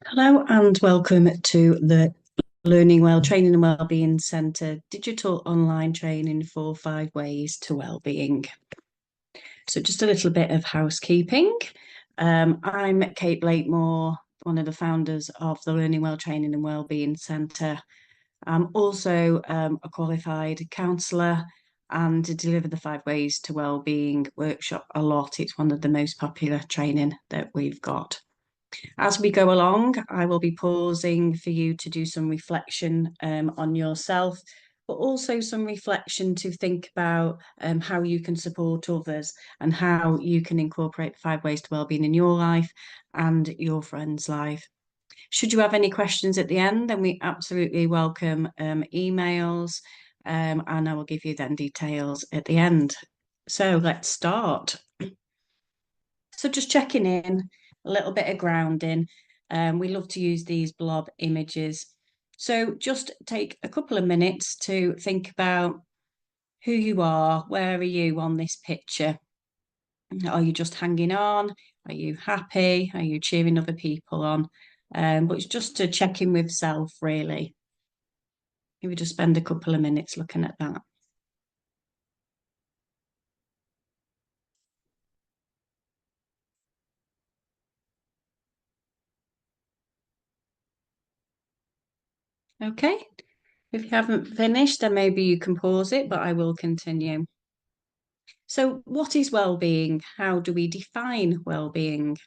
Hello and welcome to the Learning Well Training and Wellbeing Centre digital online training for 5 ways to wellbeing. So just a little bit of housekeeping. I'm Kate Blakemore, one of the founders of the Learning Well Training and Wellbeing Centre. I'm also a qualified counsellor and deliver the 5 ways to wellbeing workshop a lot. It's one of the most popular training that we've got. As we go along, I will be pausing for you to do some reflection on yourself, but also some reflection to think about how you can support others and how you can incorporate 5 ways to wellbeing in your life and your friend's life. Should you have any questions at the end, then we absolutely welcome emails, and I will give you then details at the end. So let's start. So just checking in, a little bit of grounding. We love to use these blob images. So just take a couple of minutes to think about who you are. Where are you on this picture? Are you just hanging on? Are you happy? Are you cheering other people on? But it's just to check in with self, really. Maybe just spend a couple of minutes looking at that. Okay. If you haven't finished, then maybe you can pause it, but I will continue. So, what is well-being? How do we define well-being?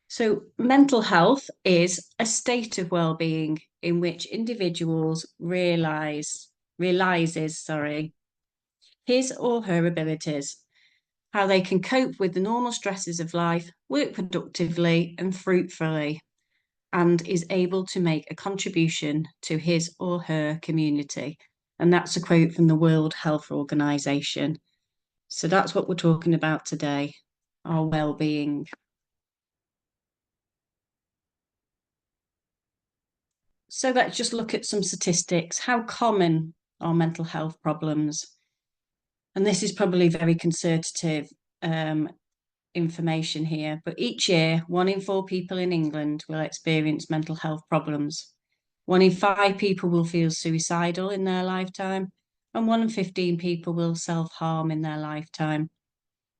So, mental health is a state of well-being in which individuals realizes, his or her abilities, how they can cope with the normal stresses of life, work productively and fruitfully, and is able to make a contribution to his or her community. And that's a quote from the World Health Organization. So that's what we're talking about today, our well-being. So let's just look at some statistics. How common are mental health problems? And this is probably very conservative information here, but each year, 1 in 4 people in England will experience mental health problems. 1 in 5 people will feel suicidal in their lifetime, and 1 in 15 people will self-harm in their lifetime.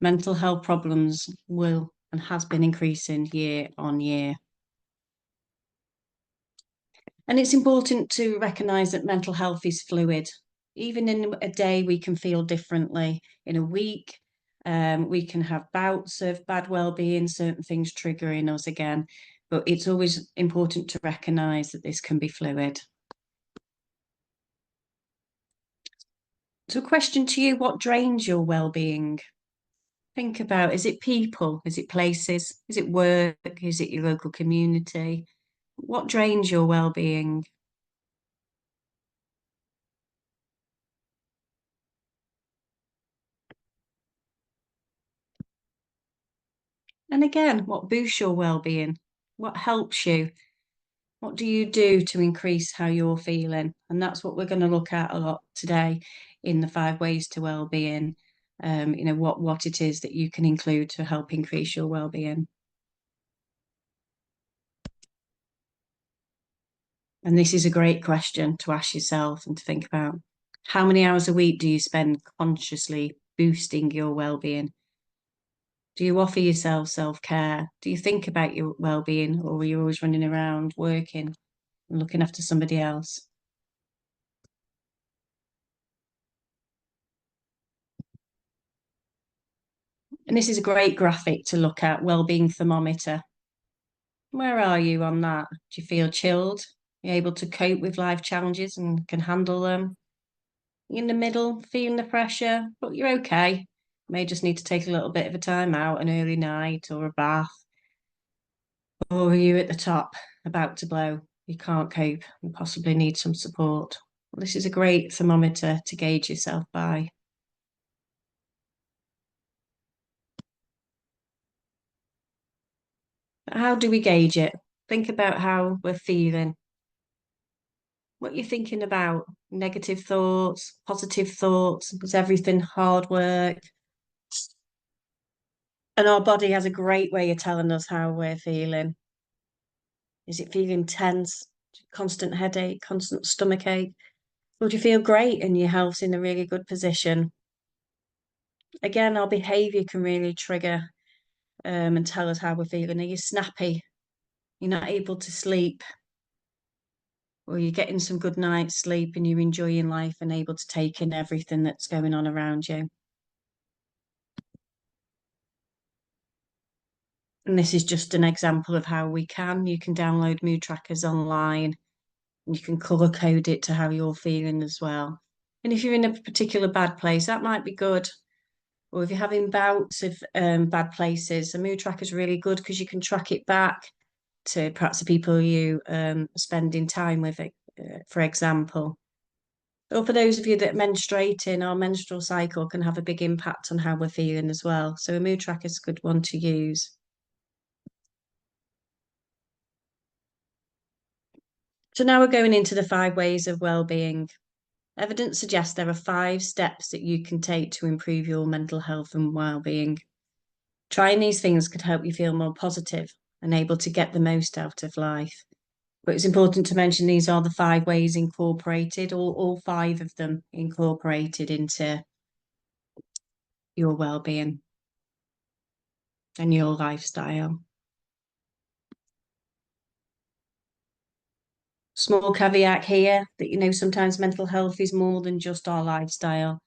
Mental health problems will and has been increasing year on year. And it's important to recognise that mental health is fluid. Even in a day, we can feel differently. In a week, we can have bouts of bad well-being, certain things triggering us again. But it's always important to recognise that this can be fluid. So, a question to you: what drains your well-being? Think about, is it people? Is it places? Is it work? Is it your local community? What drains your well-being? And again, what boosts your well-being? What helps you? What do you do to increase how you're feeling? And that's what we're going to look at a lot today in the 5 ways to well-being. What it is that you can include to help increase your well-being. And this is a great question to ask yourself and to think about. How many hours a week do you spend consciously boosting your well-being? Do you offer yourself self-care? Do you think about your well-being, or are you always running around working and looking after somebody else? And this is a great graphic to look at, well-being thermometer. Where are you on that? Do you feel chilled? Are you able to cope with life challenges and can handle them? You in the middle, feeling the pressure, but you're okay. May just need to take a little bit of a time out, an early night or a bath. Or are you at the top, about to blow? You can't cope and possibly need some support. Well, this is a great thermometer to gauge yourself by. But how do we gauge it? Think about how we're feeling, what you're thinking about, negative thoughts, positive thoughts. Is everything hard work? And our body has a great way of telling us how we're feeling. Is it feeling tense, constant headache, constant stomach ache? Or do you feel great and your health's in a really good position? Again, our behavior can really trigger and tell us how we're feeling. Are you snappy? You're not able to sleep? Or you're getting some good night's sleep and you're enjoying life and able to take in everything that's going on around you? And this is just an example of how you can download mood trackers online and you can color code it to how you're feeling as well. And if you're in a particular bad place, that might be good. Or if you're having bouts of bad places, a mood tracker is really good because you can track it back to perhaps the people you spending time with, for example. Or for those of you that are menstruating, our menstrual cycle can have a big impact on how we're feeling as well. So a mood tracker is a good one to use. So now we're going into the 5 ways of well-being. Evidence suggests there are 5 steps that you can take to improve your mental health and well-being. Trying these things could help you feel more positive and able to get the most out of life. But it's important to mention these are the 5 ways incorporated, all 5 of them incorporated into your well-being and your lifestyle. Small caveat here that sometimes mental health is more than just our lifestyle.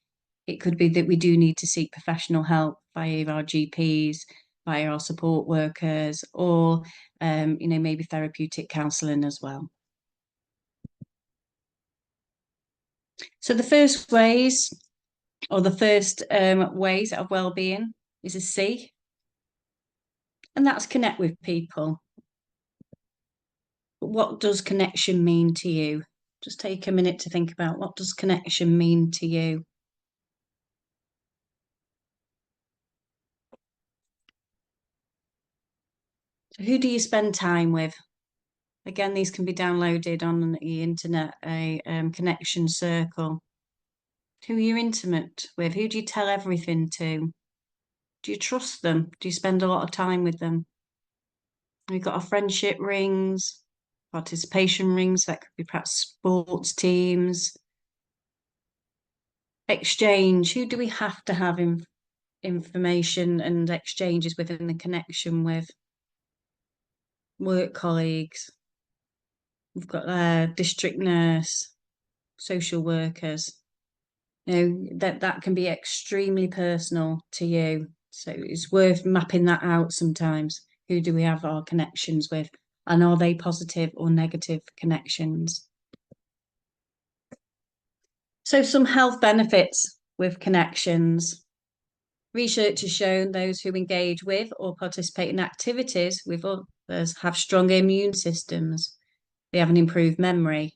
It could be that we do need to seek professional help via our GPs, via our support workers, or maybe therapeutic counselling as well. So the first ways, or the first ways of well-being, is a C, and that's connect with people. But what does connection mean to you? Just take a minute to think about, what does connection mean to you? So who do you spend time with? Again, these can be downloaded on the internet, a connection circle. Who are you intimate with? Who do you tell everything to? Do you trust them? Do you spend a lot of time with them? We've got our friendship rings, participation rings, that could be perhaps sports teams. Exchange, who do we have to have information and exchanges within the connection with? Work colleagues. We've got a district nurse, social workers. That can be extremely personal to you. So it's worth mapping that out sometimes. Who do we have our connections with? And are they positive or negative connections? So some health benefits with connections. Research has shown those who engage with or participate in activities with others have stronger immune systems. They have an improved memory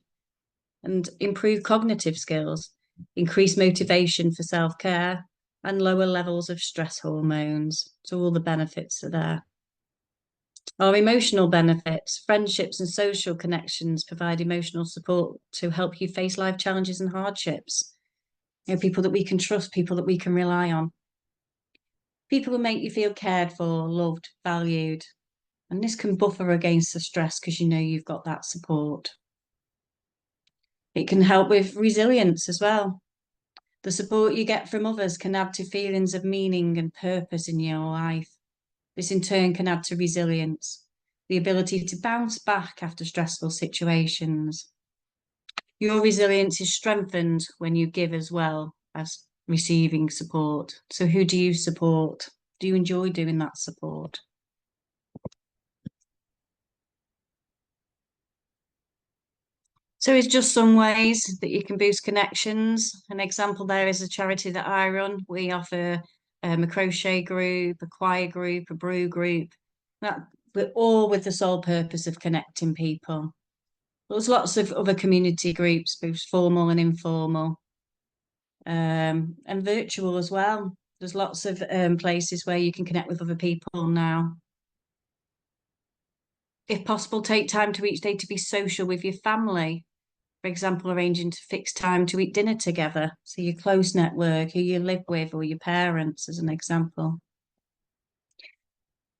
and improved cognitive skills, increased motivation for self-care, and lower levels of stress hormones. So all the benefits are there. Our emotional benefits, friendships and social connections provide emotional support to help you face life challenges and hardships. People that we can trust, people that we can rely on. People who make you feel cared for, loved, valued. And this can buffer against the stress because you've got that support. It can help with resilience as well. The support you get from others can add to feelings of meaning and purpose in your life. This in turn can add to resilience, the ability to bounce back after stressful situations. Your resilience is strengthened when you give as well as receiving support. So who do you support? Do you enjoy doing that support? So it's just some ways that you can boost connections. An example there is a charity that I run. We offer a crochet group, a choir group, a brew group. We're all with the sole purpose of connecting people. There's lots of other community groups, both formal and informal, and virtual as well. There's lots of places where you can connect with other people now. If possible, take time to each day to be social with your family. For example, arranging to fix time to eat dinner together. So your close network, who you live with, or your parents, as an example.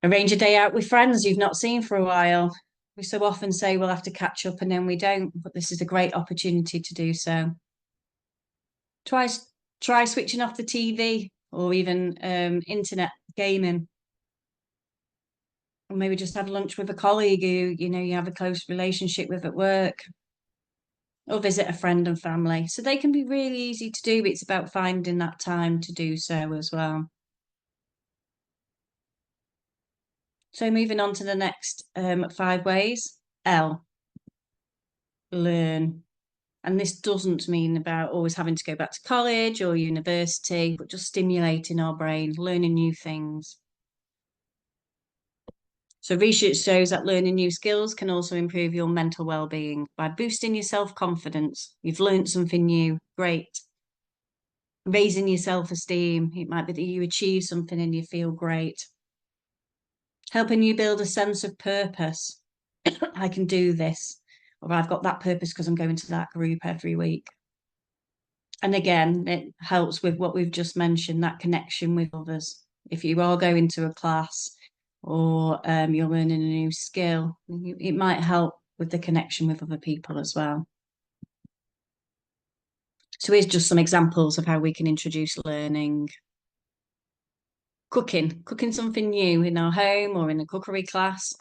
Arrange a day out with friends you've not seen for a while. We so often say we'll have to catch up and then we don't, but this is a great opportunity to do so. Try try switching off the TV or even internet gaming. Or maybe just have lunch with a colleague who you have a close relationship with at work, or visit a friend and family. So they can be really easy to do. But it's about finding that time to do so as well. So moving on to the next 5 ways. L, learn. And this doesn't mean about always having to go back to college or university, but just stimulating our brain, learning new things. So research shows that learning new skills can also improve your mental well-being by boosting your self-confidence. You've learned something new, great. Raising your self-esteem. It might be that you achieve something and you feel great. Helping you build a sense of purpose. I can do this, or I've got that purpose because I'm going to that group every week. And again, it helps with what we've just mentioned, that connection with others. If you are going to a class or you're learning a new skill, it might help with the connection with other people as well. So here's just some examples of how we can introduce learning. Cooking something new in our home or in a cookery class.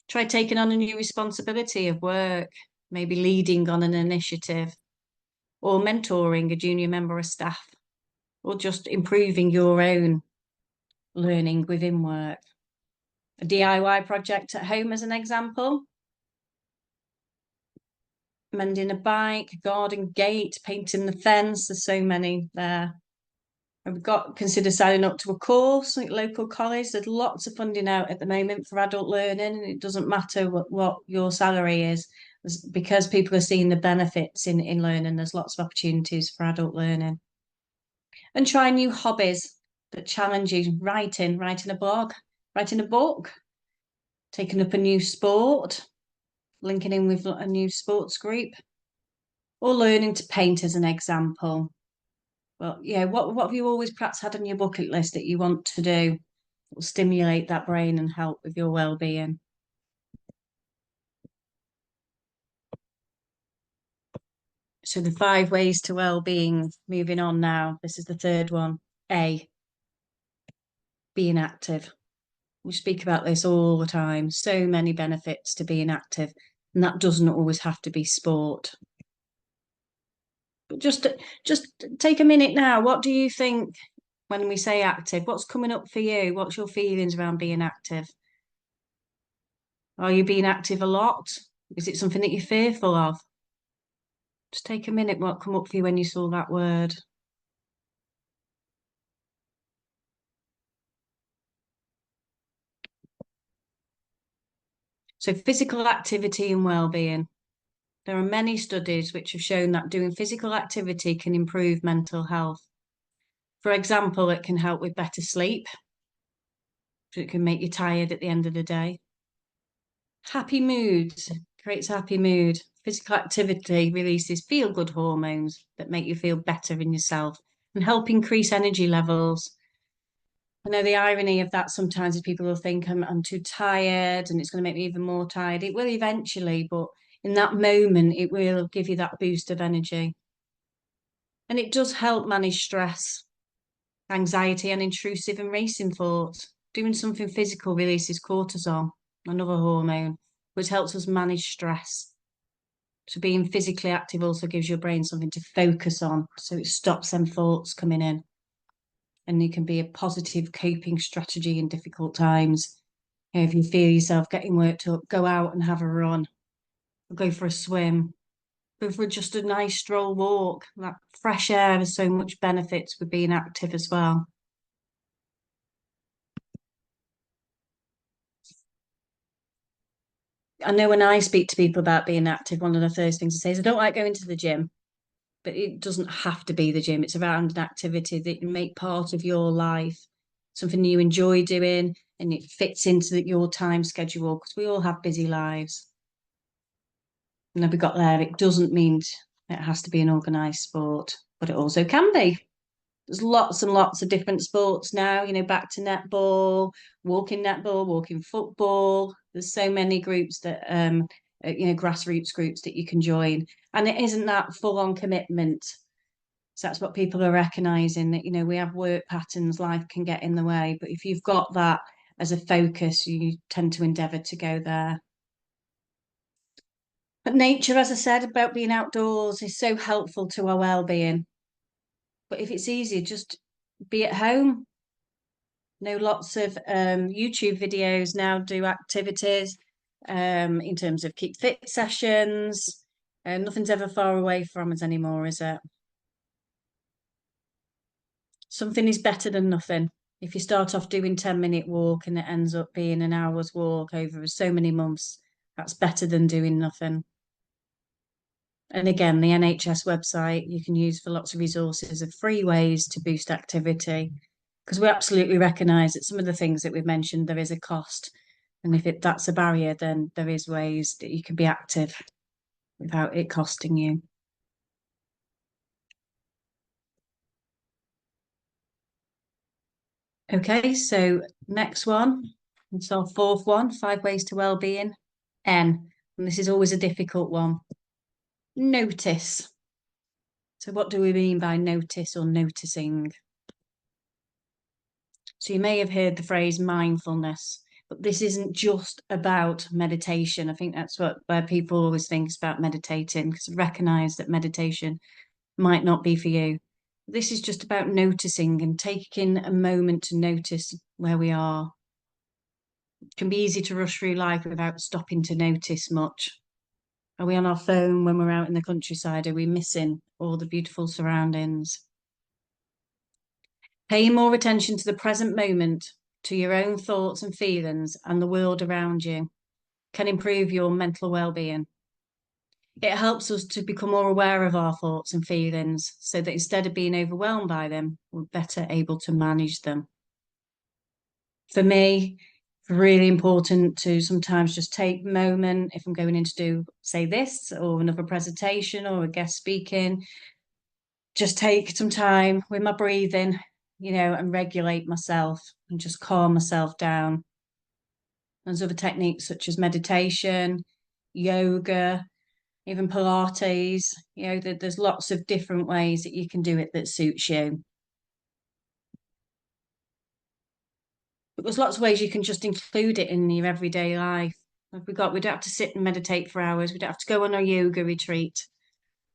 Try taking on a new responsibility of work, maybe leading on an initiative, or mentoring a junior member of staff, or just improving your own learning within work. A DIY project at home as an example. Mending a bike, garden gate, painting the fence. There's so many there. We've got consider signing up to a course at local college. There's lots of funding out at the moment for adult learning, and it doesn't matter what your salary is, because people are seeing the benefits in learning. There's lots of opportunities for adult learning. And try new hobbies that challenge you. Writing a blog, writing a book, taking up a new sport, linking in with a new sports group, or learning to paint as an example. Well, yeah, what have you always perhaps had on your bucket list that you want to do? That will stimulate that brain and help with your well-being. So the 5 ways to well-being, moving on now. This is the third one. A, being active. We speak about this all the time. So many benefits to being active, and that doesn't always have to be sport. But just take a minute now. What do you think when we say active? What's coming up for you? What's your feelings around being active? Are you being active a lot? Is it something that you're fearful of? Just take a minute. What come up for you when you saw that word? So physical activity and well-being. There are many studies which have shown that doing physical activity can improve mental health. For example, it can help with better sleep. So it can make you tired at the end of the day. Happy moods, creates a happy mood. Physical activity releases feel-good hormones that make you feel better in yourself and help increase energy levels. I know the irony of that sometimes is people will think I'm too tired and it's going to make me even more tired. It will eventually, but in that moment, it will give you that boost of energy. And it does help manage stress, anxiety, and intrusive and racing thoughts. Doing something physical releases cortisol, another hormone, which helps us manage stress. So being physically active also gives your brain something to focus on, so it stops them thoughts coming in. And it can be a positive coping strategy in difficult times. If you feel yourself getting worked up, go out and have a run, or go for a swim, go for just a nice stroll walk. That fresh air has so much benefits with being active as well. I know when I speak to people about being active, one of the first things I say is I don't like going to the gym, but it doesn't have to be the gym. It's around an activity that you make part of your life, something you enjoy doing, and it fits into your time schedule because we all have busy lives. And then we got there, it doesn't mean it has to be an organised sport, but it also can be. There's lots and lots of different sports now, back to netball, walking football. There's so many groups that, grassroots groups that you can join. And it isn't that full on commitment. So that's what people are recognizing that, we have work patterns, life can get in the way. But if you've got that as a focus, you tend to endeavour to go there. But nature, as I said, about being outdoors is so helpful to our well-being. But if it's easier, just be at home. Lots of YouTube videos now do activities in terms of keep fit sessions. Nothing's ever far away from us anymore, is it? Something is better than nothing. If you start off doing 10-minute walk and it ends up being an hour's walk over so many months, that's better than doing nothing. And again, the NHS website you can use for lots of resources of free ways to boost activity, because we absolutely recognise that some of the things that we've mentioned, there is a cost. And if that's a barrier, then there is ways that you can be active without it costing you. Okay, so next one. It's our fourth one, 5 ways to well-being. N, and this is always a difficult one. Notice. So what do we mean by notice or noticing? So you may have heard the phrase mindfulness, but this isn't just about meditation. I think that's where people always think is about meditating, because I recognize that meditation might not be for you. This is just about noticing and taking a moment to notice where we are. It can be easy to rush through life without stopping to notice much. Are we on our phone when we're out in the countryside? Are we missing all the beautiful surroundings? Paying more attention to the present moment, to your own thoughts and feelings and the world around you can improve your mental well-being. It helps us to become more aware of our thoughts and feelings so that instead of being overwhelmed by them, we're better able to manage them. For me, it's really important to sometimes just take a moment if I'm going in to do, say, this or another presentation or a guest speaking, just take some time with my breathing, and regulate myself and just calm myself down. There's other techniques such as meditation, yoga, even Pilates. There's lots of different ways that you can do it that suits you. But there's lots of ways you can just include it in your everyday life. We don't have to sit and meditate for hours. We don't have to go on a yoga retreat.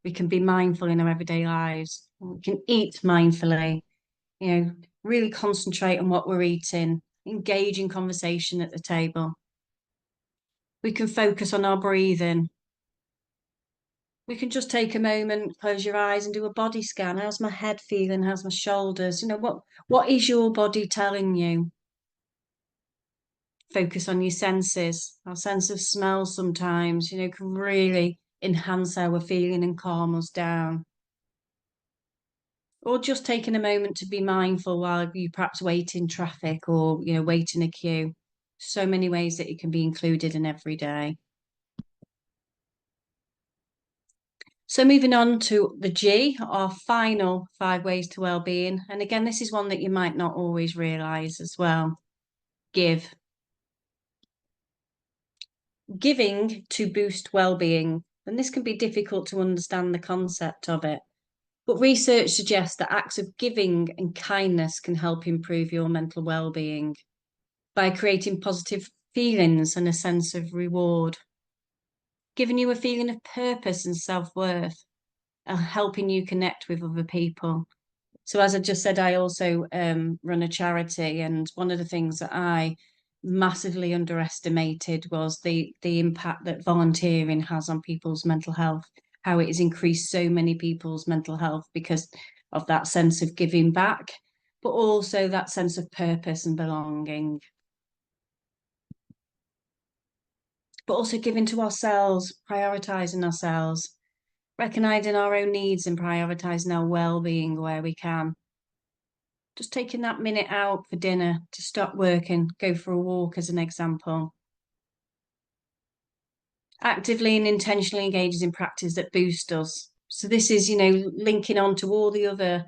We can be mindful in our everyday lives. We can eat mindfully, really concentrate on what we're eating, engage in conversation at the table. We can focus on our breathing. We can just take a moment, close your eyes and do a body scan. How's my head feeling? How's my shoulders? What is your body telling you? Focus on your senses. Our sense of smell sometimes, can really enhance how we're feeling and calm us down. Or just taking a moment to be mindful while you perhaps wait in traffic or, wait in a queue. So many ways that it can be included in every day. So moving on to the G, our final 5 ways to well-being. And again, this is one that you might not always realise as well. Give. Giving to boost well-being. And this can be difficult to understand the concept of it. But research suggests that acts of giving and kindness can help improve your mental well-being by creating positive feelings and a sense of reward, giving you a feeling of purpose and self-worth, and helping you connect with other people. So as I just said, I also run a charity, and one of the things that I massively underestimated was the impact that volunteering has on people's mental health, how it has increased so many people's mental health because of that sense of giving back, but also that sense of purpose and belonging. But also giving to ourselves, prioritising ourselves, recognising our own needs and prioritising our well-being where we can. Just taking that minute out for dinner to stop working, go for a walk as an example. Actively and intentionally engages in practice that boost us. So this is, linking on to all the other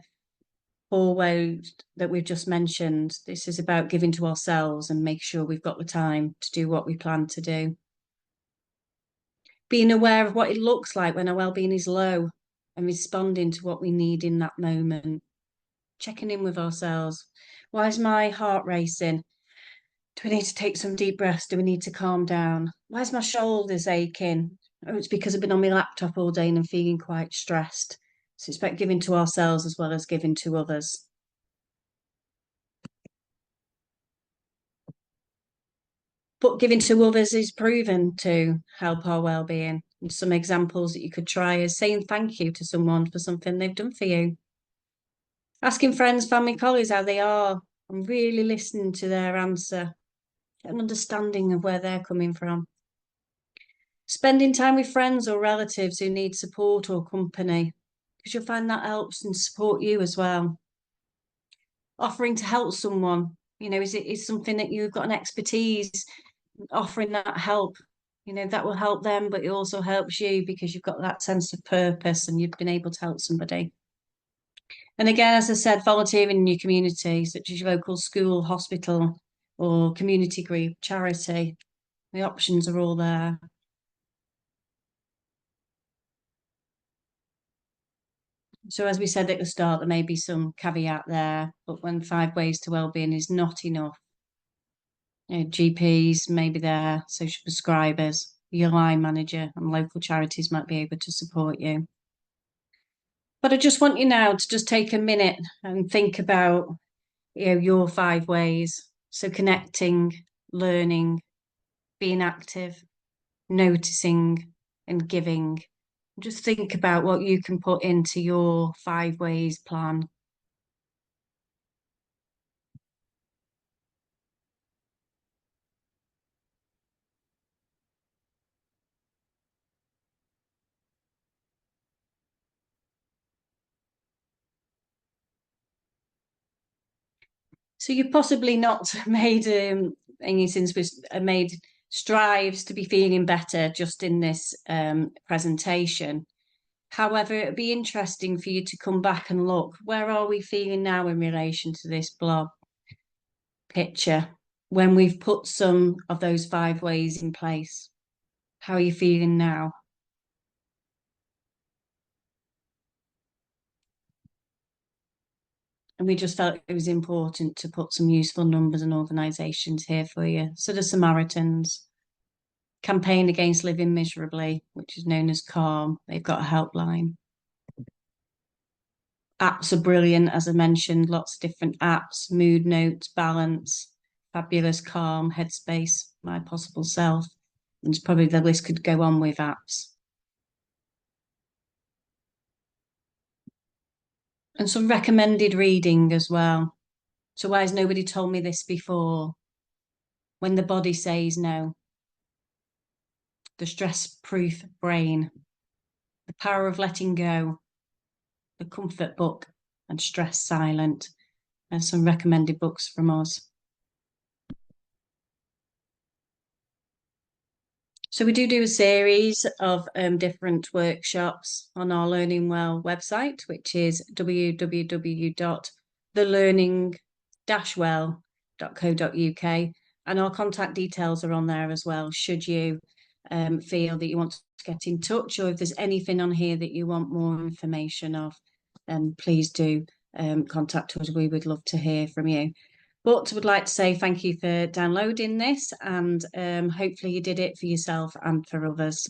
4 ways that we've just mentioned, this is about giving to ourselves and make sure we've got the time to do what we plan to do. Being aware of what it looks like when our well-being is low and responding to what we need in that moment. Checking in with ourselves. Why is my heart racing? Do we need to take some deep breaths? Do we need to calm down? Why is my shoulders aching? Oh, it's because I've been on my laptop all day and I'm feeling quite stressed. So it's about giving to ourselves as well as giving to others. But giving to others is proven to help our well-being. And some examples that you could try is saying thank you to someone for something they've done for you. Asking friends, family, colleagues how they are and really listening to their answer. Get an understanding of where they're coming from. Spending time with friends or relatives who need support or company, because you'll find that helps and support you as well. Offering to help someone, is something that you've got an expertise, offering that help, that will help them, but it also helps you because you've got that sense of purpose and you've been able to help somebody. And again, as I said, volunteering in your community, such as your local school, hospital, or community group, charity, the options are all there. So as we said at the start, there may be some caveat there, but when 5 ways to wellbeing is not enough, GPs may be there, social prescribers, your line manager and local charities might be able to support you. But I just want you now to just take a minute and think about, your 5 ways. So connecting, learning, being active, noticing and giving. Just think about what you can put into your 5 ways plan. So you've possibly not made any since we made strives to be feeling better just in this presentation. However, it'd be interesting for you to come back and look, where are we feeling now in relation to this blob picture when we've put some of those 5 ways in place? How are you feeling now? And we just felt it was important to put some useful numbers and organisations here for you. So the Samaritans, Campaign Against Living Miserably, which is known as CALM. They've got a helpline. Apps are brilliant, as I mentioned, lots of different apps, Mood Notes, Balance, Fabulous, Calm, Headspace, My Possible Self. And probably the list could go on with apps. And some recommended reading as well. So why has nobody told me this before? When the Body Says No, The Stress-Proof Brain, The Power of Letting Go, The Comfort Book, and Stress Silent. And some recommended books from us. So we do a series of different workshops on our Learning Well website, which is www.thelearning-well.co.uk. And our contact details are on there as well, should you feel that you want to get in touch, or if there's anything on here that you want more information of, please do contact us. We would love to hear from you. But would like to say thank you for downloading this, and hopefully you did it for yourself and for others.